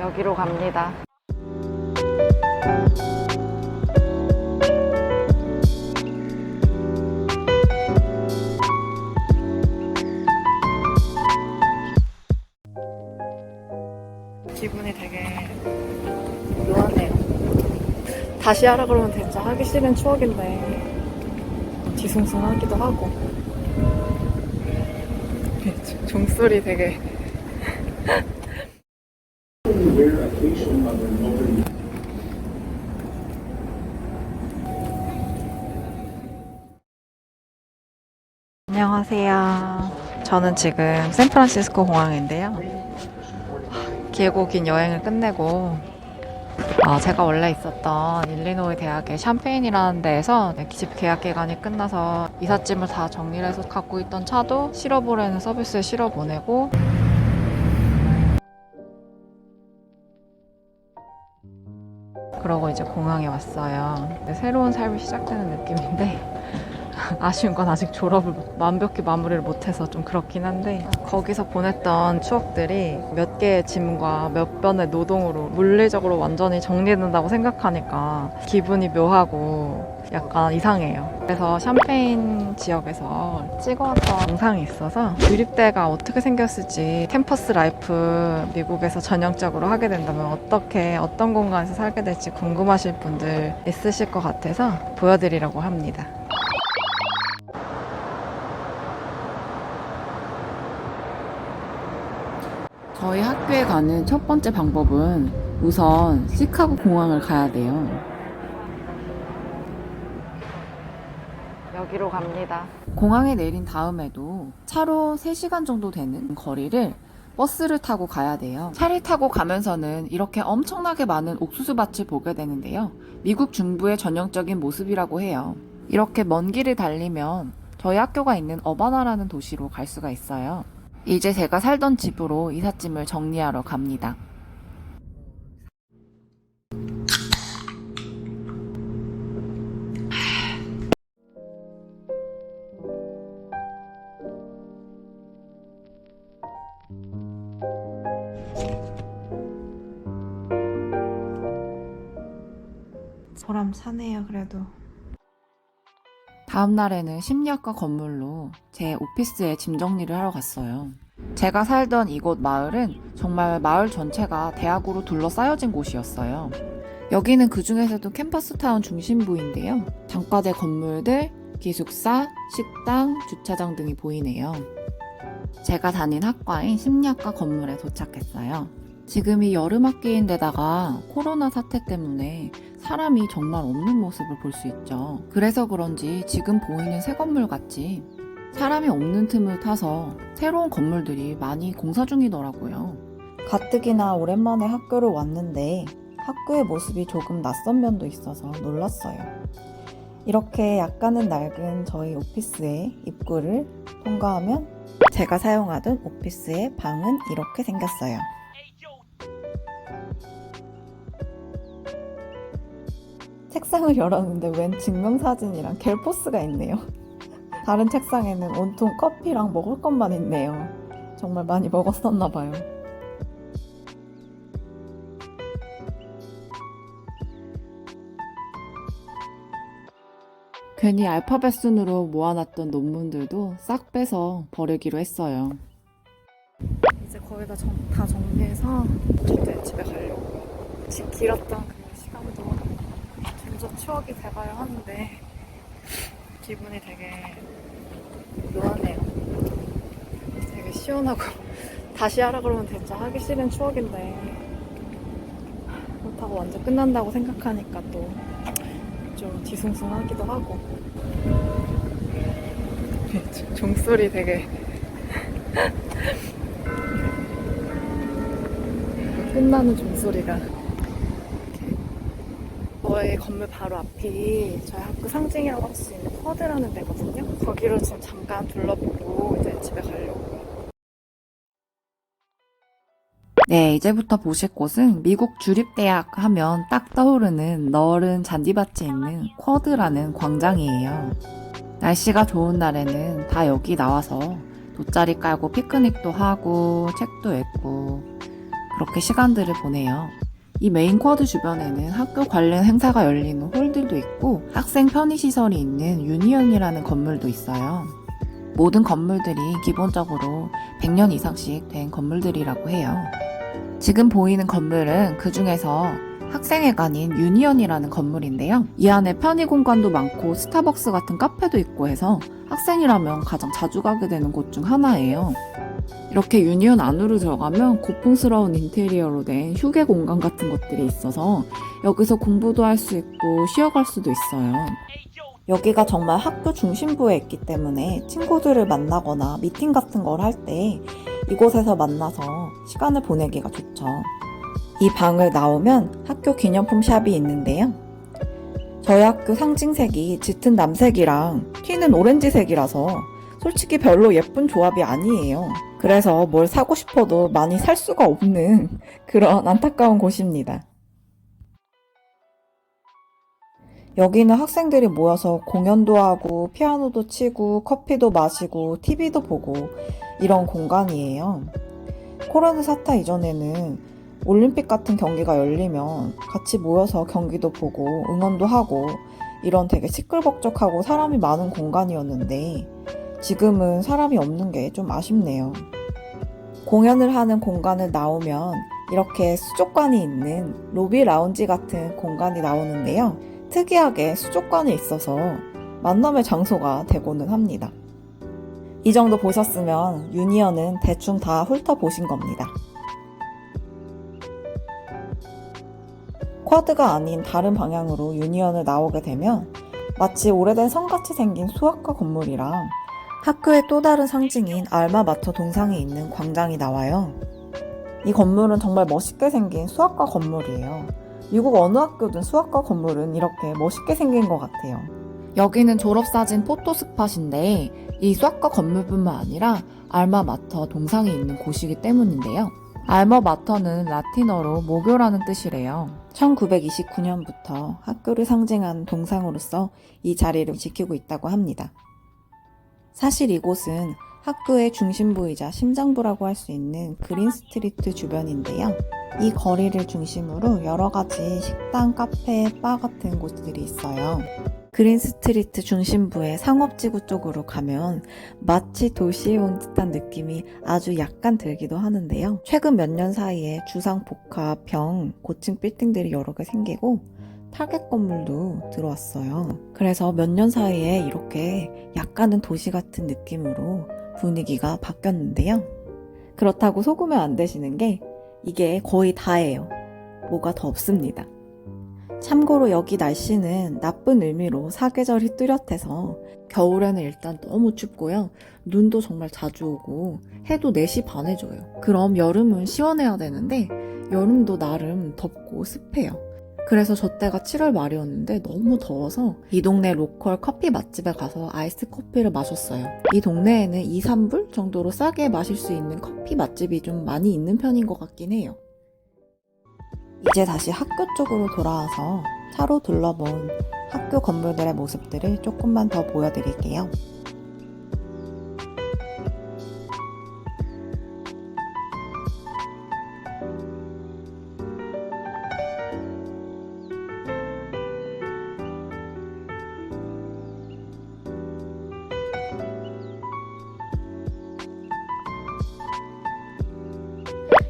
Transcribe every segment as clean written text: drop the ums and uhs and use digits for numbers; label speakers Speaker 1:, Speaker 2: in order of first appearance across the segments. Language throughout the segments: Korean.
Speaker 1: 여기로 갑니다. 기분이 되게 묘하네요. 다시 하라 그러면 진짜 하기 싫은 추억인데 뒤숭숭하기도 하고. 종소리 되게 안녕하세요. 저는 지금 샌프란시스코 공항인데요. 길고 긴 여행을 끝내고 제가 원래 있었던 일리노이 대학의 샴페인이라는 데에서 집 계약 기간이 끝나서 이삿짐을 다 정리를 해서 갖고 있던 차도 실어보내는 서비스에 실어보내고, 그러고 이제 공항에 왔어요. 새로운 삶이 시작되는 느낌인데 아쉬운 건 아직 졸업을 완벽히 마무리를 못해서 좀 그렇긴 한데, 거기서 보냈던 추억들이 몇 개의 짐과 몇 번의 노동으로 물리적으로 완전히 정리된다고 생각하니까 기분이 묘하고 약간 이상해요. 그래서 샴페인 지역에서 찍어왔던 영상이 있어서 주립대가 어떻게 생겼을지, 캠퍼스 라이프 미국에서 전형적으로 하게 된다면 어떤 공간에서 살게 될지 궁금하실 분들 있으실 것 같아서 보여드리려고 합니다. 저희 학교에 가는 첫 번째 방법은 우선 시카고 공항을 가야 돼요. 여기로 갑니다. 공항에 내린 다음에도 차로 3시간 정도 되는 거리를 버스를 타고 가야 돼요. 차를 타고 가면서는 이렇게 엄청나게 많은 옥수수밭을 보게 되는데요. 미국 중부의 전형적인 모습이라고 해요. 이렇게 먼 길을 달리면 저희 학교가 있는 어바나라는 도시로 갈 수가 있어요. 이제 제가 살던 집으로 이삿짐을 정리하러 갑니다. 보람차네요, 그래도. 다음 날에는 심리학과 건물로 제 오피스에 짐 정리를 하러 갔어요. 제가 살던 이곳 마을은 정말 마을 전체가 대학으로 둘러싸여진 곳이었어요. 여기는 그 중에서도 캠퍼스타운 중심부인데요. 단과대 건물들, 기숙사, 식당, 주차장 등이 보이네요. 제가 다닌 학과인 심리학과 건물에 도착했어요. 지금이 여름학기인데다가 코로나 사태 때문에 사람이 정말 없는 모습을 볼 수 있죠. 그래서 그런지 지금 보이는 새 건물 같이 사람이 없는 틈을 타서 새로운 건물들이 많이 공사 중이더라고요. 가뜩이나 오랜만에 학교를 왔는데 학교의 모습이 조금 낯선 면도 있어서 놀랐어요. 이렇게 약간은 낡은 저희 오피스의 입구를 통과하면 제가 사용하던 오피스의 방은 이렇게 생겼어요. 책상을 열었는데 웬 증명사진이랑 갤포스가 있네요. 다른 책상에는 온통 커피랑 먹을 것만 있네요. 정말 많이 먹었었나봐요. 괜히 알파벳 순으로 모아놨던 논문들도 싹 빼서 버리기로 했어요. 이제 거의 다 정리해서 이제 집에 가려고요. 집 길었던 그 시간도 점점 추억이 돼가야 하는데 기분이 되게 묘하네요. 되게 시원하고 다시 하라 그러면 진짜 하기 싫은 추억인데 그렇다고 완전 끝난다고 생각하니까 또 좀 뒤숭숭하기도 하고. 종소리 되게 끝나는 종소리가. 저희 건물 바로 앞이 저희 학교 상징이라고 할 수 있는 쿼드라는 데거든요. 거기로 지금 잠깐 둘러보고 이제 집에 가려고요. 네, 이제부터 보실 곳은 미국 주립대학 하면 딱 떠오르는 너른 잔디밭이 있는 쿼드라는 광장이에요. 날씨가 좋은 날에는 다 여기 나와서 돗자리 깔고 피크닉도 하고 책도 읽고 그렇게 시간들을 보내요. 이 메인 쿼드 주변에는 학교 관련 행사가 열리는 홀들도 있고 학생 편의시설이 있는 유니언이라는 건물도 있어요. 모든 건물들이 기본적으로 100년 이상씩 된 건물들이라고 해요. 지금 보이는 건물은 그 중에서 학생회관인 유니언이라는 건물인데요. 이 안에 편의 공간도 많고 스타벅스 같은 카페도 있고 해서 학생이라면 가장 자주 가게 되는 곳 중 하나예요. 이렇게 유니온 안으로 들어가면 고풍스러운 인테리어로 된 휴게 공간 같은 것들이 있어서 여기서 공부도 할 수 있고 쉬어갈 수도 있어요. 여기가 정말 학교 중심부에 있기 때문에 친구들을 만나거나 미팅 같은 걸 할 때 이곳에서 만나서 시간을 보내기가 좋죠. 이 방을 나오면 학교 기념품 샵이 있는데요. 저희 학교 상징색이 짙은 남색이랑 튀는 오렌지색이라서 솔직히 별로 예쁜 조합이 아니에요. 그래서 뭘 사고 싶어도 많이 살 수가 없는 그런 안타까운 곳입니다. 여기는 학생들이 모여서 공연도 하고 피아노도 치고 커피도 마시고 TV도 보고 이런 공간이에요. 코로나 사태 이전에는 올림픽 같은 경기가 열리면 같이 모여서 경기도 보고 응원도 하고 이런 되게 시끌벅적하고 사람이 많은 공간이었는데 지금은 사람이 없는 게 좀 아쉽네요. 공연을 하는 공간을 나오면 이렇게 수족관이 있는 로비 라운지 같은 공간이 나오는데요. 특이하게 수족관이 있어서 만남의 장소가 되고는 합니다. 이 정도 보셨으면 유니언은 대충 다 훑어보신 겁니다. 쿼드가 아닌 다른 방향으로 유니언을 나오게 되면 마치 오래된 성같이 생긴 수학과 건물이랑 학교의 또 다른 상징인 알마마터 동상이 있는 광장이 나와요. 이 건물은 정말 멋있게 생긴 수학과 건물이에요. 미국 어느 학교든 수학과 건물은 이렇게 멋있게 생긴 것 같아요. 여기는 졸업사진 포토 스팟인데 이 수학과 건물뿐만 아니라 알마마터 동상이 있는 곳이기 때문인데요. 알마마터는 라틴어로 모교라는 뜻이래요. 1929년부터 학교를 상징하는 동상으로서 이 자리를 지키고 있다고 합니다. 사실 이곳은 학교의 중심부이자 심장부라고 할 수 있는 그린스트리트 주변인데요. 이 거리를 중심으로 여러 가지 식당, 카페, 바 같은 곳들이 있어요. 그린스트리트 중심부의 상업지구 쪽으로 가면 마치 도시에 온 듯한 느낌이 아주 약간 들기도 하는데요. 최근 몇 년 사이에 주상복합, 병, 고층 빌딩들이 여러 개 생기고 타겟 건물도 들어왔어요. 그래서 몇 년 사이에 이렇게 약간은 도시 같은 느낌으로 분위기가 바뀌었는데요. 그렇다고 속으면 안 되시는 게 이게 거의 다예요. 뭐가 더 없습니다. 참고로 여기 날씨는 나쁜 의미로 사계절이 뚜렷해서 겨울에는 일단 너무 춥고요. 눈도 정말 자주 오고 해도 4시 반에 져요. 그럼 여름은 시원해야 되는데 여름도 나름 덥고 습해요. 그래서 저 때가 7월 말이었는데 너무 더워서 이 동네 로컬 커피 맛집에 가서 아이스 커피를 마셨어요. 이 동네에는 2, 3불 정도로 싸게 마실 수 있는 커피 맛집이 좀 많이 있는 편인 것 같긴 해요. 이제 다시 학교 쪽으로 돌아와서 차로 둘러본 학교 건물들의 모습들을 조금만 더 보여드릴게요.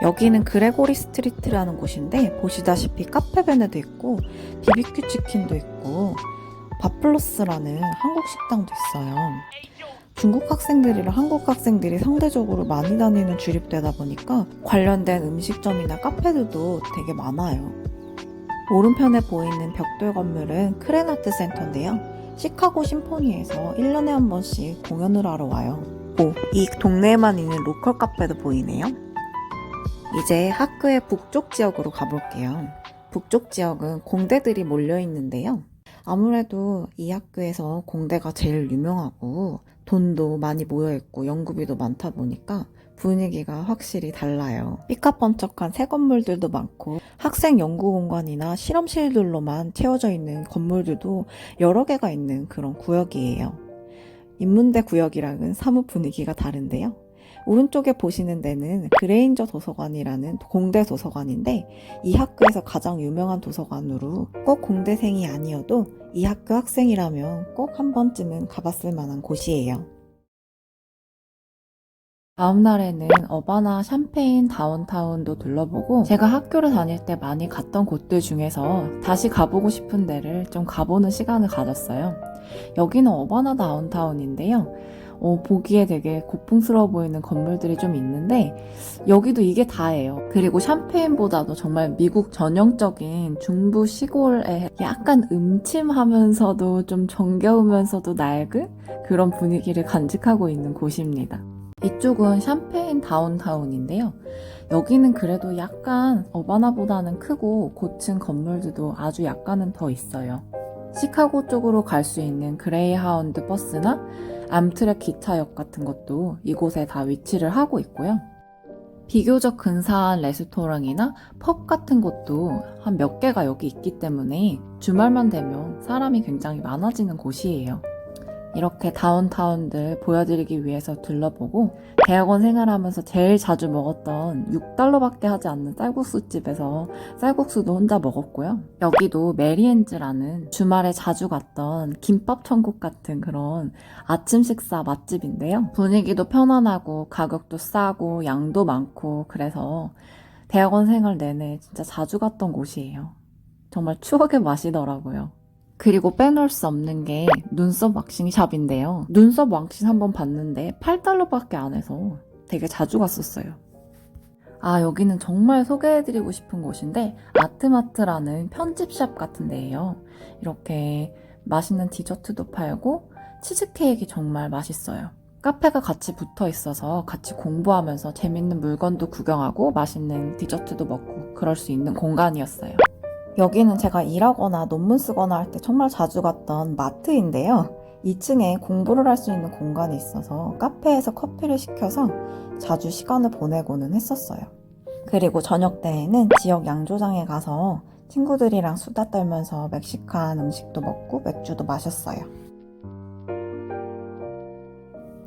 Speaker 1: 여기는 그레고리 스트리트라는 곳인데 보시다시피 카페베네도 있고 BBQ 치킨도 있고 밥플러스라는 한국 식당도 있어요. 중국 학생들이랑 한국 학생들이 상대적으로 많이 다니는 주립되다 보니까 관련된 음식점이나 카페들도 되게 많아요. 오른편에 보이는 벽돌 건물은 크렌아트 센터인데요. 시카고 심포니에서 1년에 한 번씩 공연을 하러 와요. 이 동네에만 있는 로컬 카페도 보이네요. 이제 학교의 북쪽 지역으로 가볼게요. 북쪽 지역은 공대들이 몰려있는데요. 아무래도 이 학교에서 공대가 제일 유명하고 돈도 많이 모여있고 연구비도 많다 보니까 분위기가 확실히 달라요. 삐까뻔쩍한 새 건물들도 많고 학생 연구 공간이나 실험실들로만 채워져 있는 건물들도 여러 개가 있는 그런 구역이에요. 인문대 구역이랑은 사뭇 분위기가 다른데요.
Speaker 2: 오른쪽에 보시는 데는 그레인저 도서관이라는 공대 도서관인데 이 학교에서 가장 유명한 도서관으로 꼭 공대생이 아니어도 이 학교 학생이라면 꼭 한 번쯤은 가봤을 만한 곳이에요.
Speaker 1: 다음 날에는 어바나 샴페인 다운타운도 둘러보고 제가 학교를 다닐 때 많이 갔던 곳들 중에서 다시 가보고 싶은 데를 좀 가보는 시간을 가졌어요. 여기는 어바나 다운타운인데요. 보기에 되게 고풍스러워 보이는 건물들이 좀 있는데 여기도 이게 다예요. 그리고 샴페인보다도 정말 미국 전형적인 중부 시골에 약간 음침하면서도 좀 정겨우면서도 낡은 그런 분위기를 간직하고 있는 곳입니다. 이쪽은 샴페인 다운타운인데요. 여기는 그래도 약간 어바나보다는 크고 고층 건물들도 아주 약간은 더 있어요. 시카고 쪽으로 갈 수 있는 그레이하운드 버스나 암트랙 기차역 같은 것도 이곳에 다 위치를 하고 있고요. 비교적 근사한 레스토랑이나 펍 같은 곳도 한 몇 개가 여기 있기 때문에 주말만 되면 사람이 굉장히 많아지는 곳이에요. 이렇게 다운타운들 보여드리기 위해서 둘러보고 대학원 생활하면서 제일 자주 먹었던 6달러밖에 하지 않는 쌀국수 집에서 쌀국수도 혼자 먹었고요. 여기도 메리엔즈라는 주말에 자주 갔던 김밥 천국 같은 그런 아침 식사 맛집인데요. 분위기도 편안하고 가격도 싸고 양도 많고 그래서 대학원 생활 내내 진짜 자주 갔던 곳이에요. 정말 추억의 맛이더라고요. 그리고 빼놓을 수 없는 게 눈썹 왁싱 샵인데요. 눈썹 왁싱 한번 봤는데 8달러밖에 안 해서 되게 자주 갔었어요. 여기는 정말 소개해드리고 싶은 곳인데 아트마트라는 편집샵 같은 데예요. 이렇게 맛있는 디저트도 팔고 치즈케이크 정말 맛있어요. 카페가 같이 붙어 있어서 같이 공부하면서 재밌는 물건도 구경하고 맛있는 디저트도 먹고 그럴 수 있는 공간이었어요.
Speaker 2: 여기는 제가 일하거나 논문 쓰거나 할 때 정말 자주 갔던 마트인데요. 2층에 공부를 할 수 있는 공간이 있어서 카페에서 커피를 시켜서 자주 시간을 보내고는 했었어요. 그리고 저녁 때에는 지역 양조장에 가서 친구들이랑 수다 떨면서 멕시칸 음식도 먹고 맥주도 마셨어요.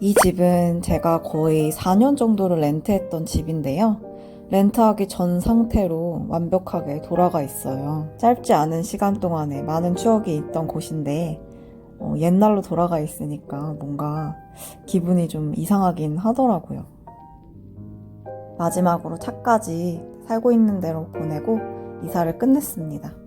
Speaker 2: 이 집은 제가 거의 4년 정도를 렌트했던 집인데요. 렌트하기 전 상태로 완벽하게 돌아가 있어요. 짧지 않은 시간 동안에 많은 추억이 있던 곳인데 옛날로 돌아가 있으니까 뭔가 기분이 좀 이상하긴 하더라고요. 마지막으로 차까지 살고 있는 대로 보내고 이사를 끝냈습니다.